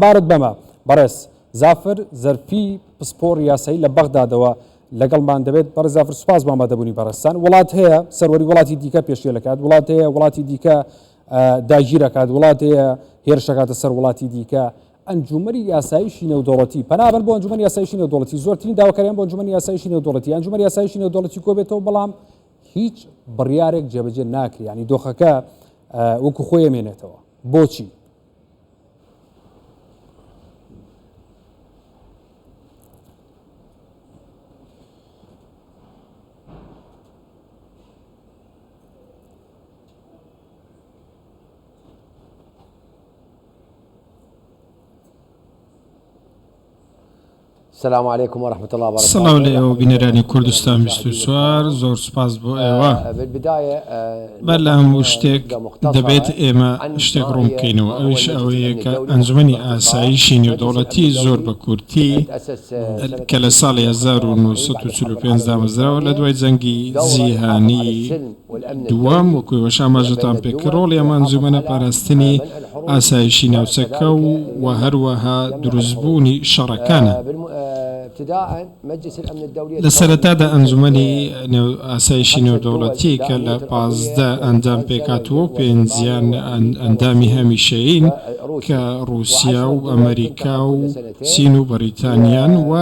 بارد بەمە بەڕێز زافر زەرفی پسپۆڕ یاسایی لە بەغدادەوە لەگەڵمان دەبێت بەڕێز زافر سوپاس بۆ ئامادەبوونی بەڕێستان. وڵات هەیە سەروەری وڵاتی دیکە پێشێلەکات، وڵات هەیە وڵاتی دیکە داگیرەکات، وڵات هەیە هێرشەکاتە سەر وڵاتی دیکە. ئەنجومەنی یاساییشی نێودەوڵەتی پەنابەن بۆ ئەنجومەنی یاساییشی نێودەوڵەتی زۆرترین داواکاریان بۆ ئەنجومەنی یاساییشی نێودەوڵەتی ئەنجومەنی یاساییشی نێودەوڵەتی کۆبێتەوە، بەڵام هیچ بڕیارێک جێبەجێ ناکرێ، ینی دۆخەکە وەکو خۆی ئەمێنێتەوە. بۆچی؟ السلام عليكم ورحمة الله وبركاته. السلام عليكم بنيراني كردستان 24 زور سپاس بو ايوا بالبداية بلهم وشتك دبيت ايما شتك روم كينو اوش اويك انجمني اسايشين دولتي زور بكورتي كلا سال 1935 مزرا ولا دوای زنگي زيهاني دوام وكوي وشام جتان بكرول يا منظومه پرستني اسايشين اوسكو وهروها درزبوني شركانه ابتداء مجلس الامن الدولي لسرتادا انجمني اسايشي نێودەوڵەتی کە لە 15 ئەندام پێکاتوە پێنجیان ئەندامی هەمیشەیین کە رووسیا و ئەمریکا و سین و بەریتانیان و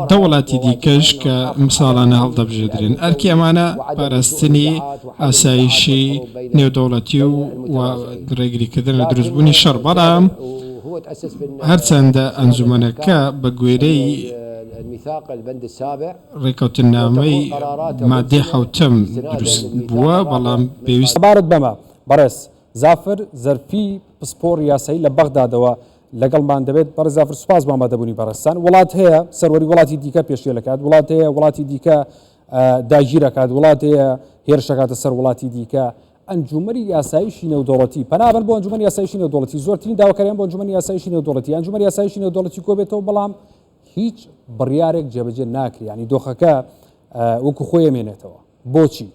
دەوڵاتی دیکەش کە مثاڵانە هەڵدەبژێدرێن. ئەرکی ئەمانە پاراستنی ئاسایشی نێودەوڵەتی و ڕێگریکردن لە دروستبوونی شەڕ، بەڵام هەرچەندە ئەنجومەنەکە بە گوێرەی ڕێکەوتنامەی مادەی حوتەم دروست بووە، بەڵام پێویست بارد بەمە بەڕێز زافر زەرفی پسپۆڕ یاسایی لە بەغدادەوە لەگەڵمان دەبێت. بەڕێز زافر سوپاس بۆ ئامادەبوونی بەڕێستان. وڵات هەیە سەروەری وڵاتی دیکە پێشێلەکات، وڵات هەیە وڵاتی دیکە داگیرەکات، وڵات هەیە هێرشەکاتە سەر وڵاتی دیکە. ئەنجومەنی یاساییشی نێودەوڵەتی پەنابەن بۆ ئەنجومەنی یاساییشی نێودەوڵەتی زۆرترین داواکاریان بۆ ئەنجومەنی یاساییشی نێودەوڵەتی ئەنجومەنی یاساییشی نێودەوڵەتی کۆبێتەوە، بەڵام هیچ بڕیارێک جێبەجێ ناکرێ، ینی دۆخەکە وەکو خۆی ئەمێنێتەوە. بۆچی؟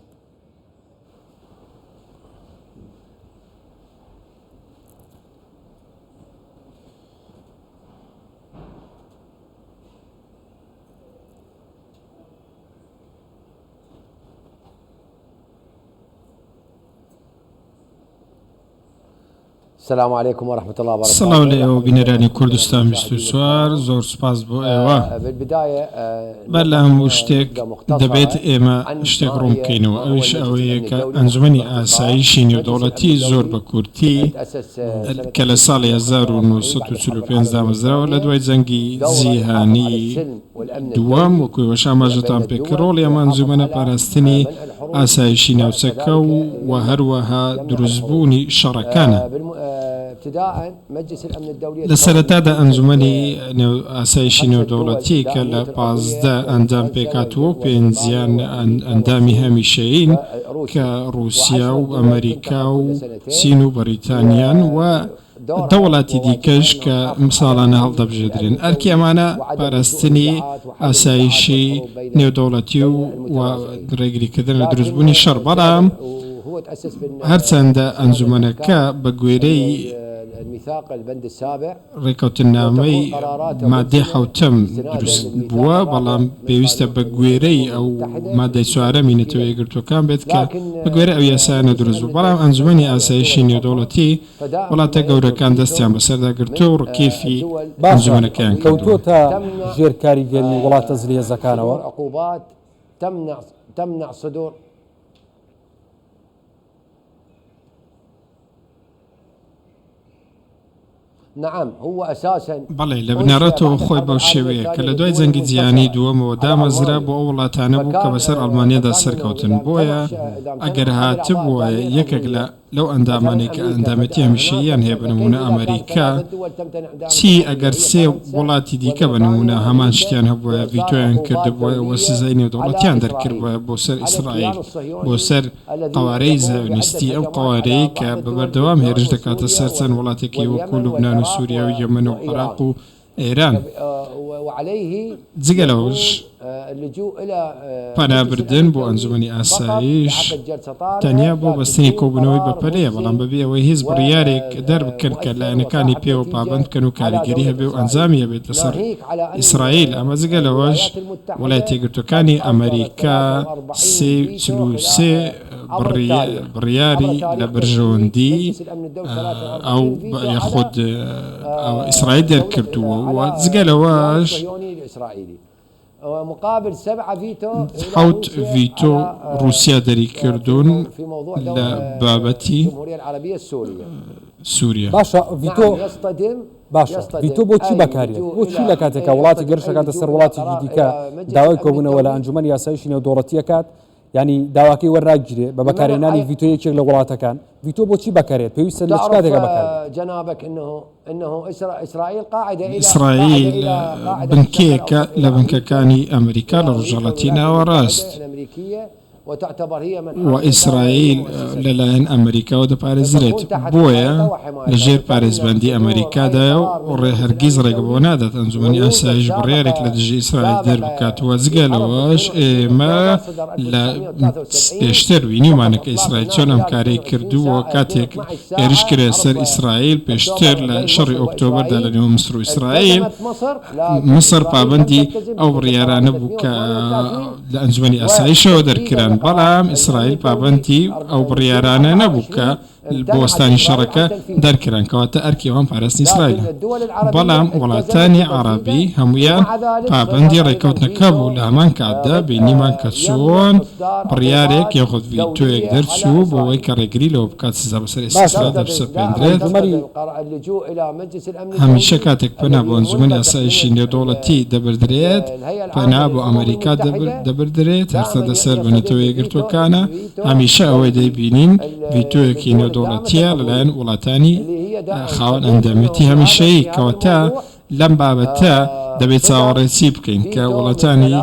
السلام عليكم ورحمة الله وبركاته. السلام عليكم بنيراني كردستان 24 زور سپاس بو ايوا بالبداية بلهم وشتك دبيت ايما شتك روم كينو اوش اويك انجمني اسايشي نێودەوڵەتی زور بكورتي كلا سال 1935 مزرا ولا دوای زنگي زيهاني دوام وكوي وشام جتان بكرول يا منظومه پرستني اسايشي نوسكو وهروها درزبوني شركانه ابتداء مجلس الامن الدولي لسرتادا انجمني اسايشي نێودەوڵەتی کە لە 15 ئەندام پێکاتوە پێنجیان ئەندامی هەمیشەیین کە رووسیا و ئەمریکا و سین و بەریتانیان و دەوڵاتی دیکەش کە مثاڵانە هەڵدەبژێدرێن. ئەرکی ئەمانە پاراستنی ئاسایشی نێودەوڵەتی و ڕێگریکردن لە دروستبوونی شەڕ، بەڵام هەرچەندە ئەنجومەنەکە بە گوێرەی ڕێکەوتنامەی مادەی حوتەم دروست بووە، بەڵام پێویستە بە گوێرەی ئەو مادەی چوارەمی نەتەوە یەکگرتوەکان بێت کە بە گوێرە ئەو یاسایانە دروست بوو، بەڵام ئەنجومەنی ئاسایشی نێودەوڵەتی وڵاتە گەورەکان دەستیان بەسەردا گرتووە و ڕکێفی ئەنجومەنەکەیان کەوتووەتە ژێر کاریگەری وڵاتە زلێزەکانەوە. تمنع صدور نعم هو اساسا بەڵێ لە بنارەتەوە خۆی بەو شێوەیە کە لە دوای جەنگی جیهانی دووەمەوە دامەزرا بۆ ئەو وڵاتانە بوو کە بەسەر ئەڵمانیادا سەرکەوتن. بۆیە ئەگەر هاتبووە یەکێک لەو ئەندامانێک کە ئەندامەتی هەمیشەییان هەیە بنمونە ئەمریکا، چی ئەگەر سێ وڵاتی دیکە بنمونە هەمان شتیان هەبووە ڤیتۆیان کردبووە وە سزای نێودەوڵەتیان دەرکردبووە بۆ سەر ئیسرائیل، بۆ سەر قەوارەی زایۆنیستی، ئەو قەوارەیە کە بەبەردەوام هێرش دەکاتە سەر چەند وڵاتێکی وەکو لوبنان و سووریا و یەمەن و عێراق و ئێران وعليه جگە لەوش اللجوء إلى پەنابردن بۆ ئەنجومەنی ئاسایش تەنیا بۆ بەستنی کۆبوونەوەی بەپەرەیە بەڵام بەبێ ئەوەی هیچ بڕیارێک دەربکەن کە لایەنەکانی پێوە پابند بکەن و کاریگەری هەبێ و ئەنجامی هەبێت لەسەر ئیسرائیل ئەمە جگە لەوەش وڵایەتە یەکگرتووەکانی ئەمریکا 33 بڕیاری لە برژەوەندی ئەو یاخود ئیسرائیل دەرکردووە و جگە لەوەش ومقابل 7 فيتو حوت فيتو روسيا دەری کردوون لە بابەتی سووریا باشە ڤیتۆ باشە ڤیتۆ بۆچی بەکارێت بۆچی لە کاتێکە وڵاتی گەرشەکاتە سەر وڵاتێکی دیکە داوای کۆبوونەوە لە ئەنجومەنی یاسایشی نێودەوڵەتیەکات ینی داواکەی وەرناگیرێ بە بەکارهێنانی ڤیتۆ یەکێک لە وڵاتەکان ڤیتۆ بۆچی بەکارێت پێویستە لە چ کاتێکە بەکارێت جنابك انه اسرائيل قاعده الى ئیسرائیل بنکەیەکە لە بنکەکانی ئەمریکا لە ڕۆژهەڵەتی ناوەڕاست وتعتبر هي من وئیسرائیل لەلایەن ئەمریکاوە دەپارێزرێت بۆیە لەژێر پارێزبەندی ئەمریکادایە و ڕێ هەرگیز ڕێگە بۆ نادات ئەنجومەنی ئاسایش بڕیارێک لە دژی ئیسرائیل دەربکاتەوە جگە لەوەش ئێمە لە پێشتر بینیمانە کە ئیسرائیل چۆن ئەم کارەی کردووە کاتێک هێرش کرێ سەر ئیسرائیل پێشتر لە شەڕی ئۆکتۆبەردا لە نێوان مسر و ئیسرائیل مسر پابەندی ئەو بڕیارانە بوو کە لە ئەنجومەنی ئاسایشەوە دەرکران بەڵام ئیسرائیل پابەندی ئەو بڕیارانە نەبوو کە بۆ وەستانی شەڕەکە دەرکران کەواتە ئەرکیەوان پاراستنی ئیسرائیل بەڵام وڵاتانی عەرەبی هەمویان پابەندی ڕێکەوتنەکە بوو لە هەمان کاتدا بینیمان کە چۆن بڕیارێک یاخود ڤیتۆیەک دەرچوو بۆ ئەوەی کە ڕێگری لەوە بکات سزا بەسەر ئیسرائیل دەپسەپێندرێت هەمیشە کاتێک پەنا بۆ ئەنجومەنی ئاسایشی نێودەوڵەتی دەبردرێت پەنا بۆ ئەمریکا دەبردرێت هەرچەندە سەر بە نەتەوە یەکگرتووەکانە هەمیشە ئەوەی دەیبینین ڤیتۆیەکی نێودەوڵەتیە لەلایەن وڵاتانی خاوەن ئەندامەتی هەمیشەیی کەواتە لەم بابەتە دەبێت چاوەڕێچی بکەین کە وڵاتانی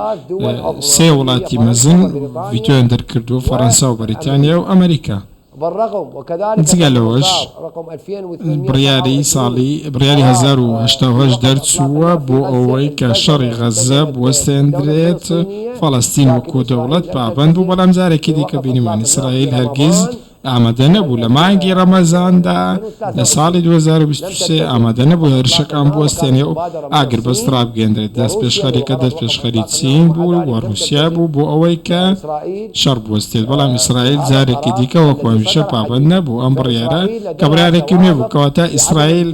سێ وڵاتی مەزن ڤیتۆیان دەرکردووە فەڕەنسا و بەریتانیا و ئەمریکا جگە لەوەش بڕیاری 1970 دەرچووە بۆ ئەوەی کە شەڕی غەزە بوەستێنرێت فەڵەستین وەکو دەوڵەت پابەند بوو بەڵام جارێکی دیکە بینیمان ئیسرائیل هەرگیز ئامادە نەبوو لە مانگی ڕەمەزاندا لە ساڵی 2023 ئامادە نەبوو هێرشەکان بوەستێنێ و ئاگر بەست ڕابگەندرێت دەست پێشخەریەکە دەست پێشخەری چین بوو و رووسیا بوو بۆ ئەوەی کە شەڕ بوەستێت بەڵام ئیسرائیل جارێکی دیکە وەکو هەمیشە پابەند نەبوو ئەم بڕیارە کە بڕیارێکی نوێ کەواتە ئیسرائیل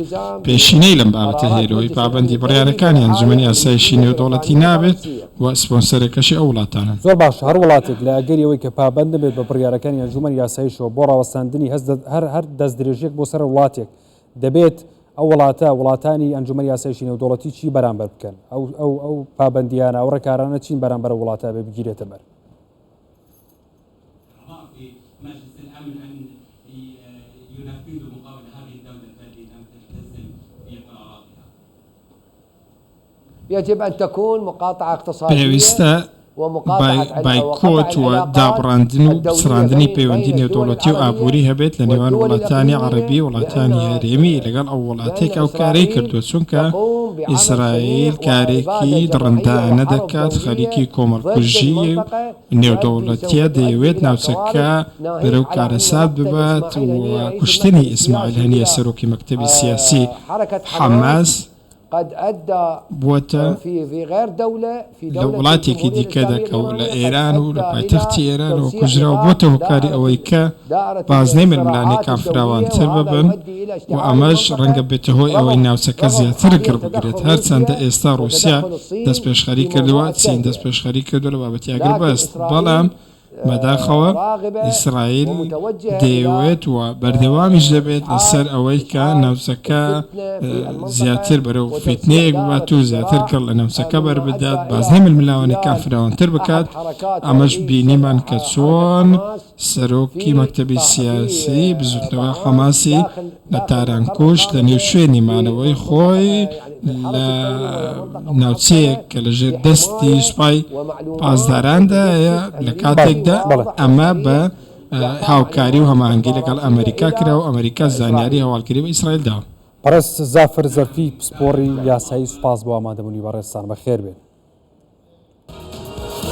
پێشینەی لەم بابەتە هێرەوەی پابەندی بڕیارەکانی ئەنجومەنی ئاسایشی نێودەوڵەتی نابێت و سپۆنسەرێکەشی ئەو وڵاتانە زۆر باش هەر وڵاتێک لە ئەگەری ئەوەی کە پابەند دەبێت بە بڕیارەکانی ئەنجومەنی یاسایشەوە بۆ ڕاوەستاندنی هەر دەست درێژێک بۆ سەر وڵاتێک دەبێت ئەو وڵاتانی ئەنجومەنی یاسایشی نێودەوڵەتی چی بەرامبەر بکەن ئەو پابەندیانە ئەو ڕێکارانە چین بەرامبەر وڵاتە بێ بگیرێتە بەر يجب أن تكون مقاطعة اقتصادية پێویستە بایکۆت و دابڕاندن و پسڕاندنی پەیوەندی نێودەوڵەتی و ئابووری هەبێت لە نێوان وڵاتانی عەرەبی وڵاتانی هەرێمی لەگەڵ ئەو وڵاتێک ئەو کارەی کردووە چونکە ئیسرائیل کارێکی دڕندانە دەکات خەریکی کۆمەڵکوژی نێودەوڵەتیە دەیەوێت ناوچەکە بەرەو کارەسات ببات و کوشتنی ئیسماعیل هەنیە سەرۆکی مەکتەبی سیاسی حەماس بووەتە لە وڵاتێکی دیکە دەکەوت لە ئێران و لە پایتەختی ئێرانەوە کوژرا و بۆتە هۆکاری ئەوەی کە بازنەی ململانێکان فراوانتر ببن و ئەمەش ڕەنگە بێتە هۆی ئەوەی ناوچەکە زیاتر گر بگرێت هەرچەندە ئێستا رووسیا دەست پێشخەری کردووە چین دەست پێشخەری کردو لە بابەتی ئاگر بەست بەڵام بەداخەوە ئیسرائیل دەیەوێت و بەردەوامیش دەبێت لەسەر ئەوەی کە ناوچەکە زیاتر بەرەو فیتنەیەک ببات و زیاتر کەڵ لە ناوچەکە بەربدات بازنەی ململاوانەکان فراوانتر بکات ئەمەش بینیمان کە چۆن سەرۆکی مەکتەبی سیاسی بزوتنەوە حەماسی لە تارانکۆش لە نێو شوێنی مانەوەی خۆی لە ناوچەیەک کە لەژێر دەستی سوپای پاسداراندا لە کاتێکدا ئەمە بە هاوکاری و هەماهەنگی لەگەڵ ئەمریکا کرا و ئەمریکا زانیاری هەواڵکردی بە ئیسرائیل داوە بەڕێز زافر زەرفی پسپۆڕی یاسایی سوپاس بۆ ئامادەبوونی بەڕێستان بەخێر بێت.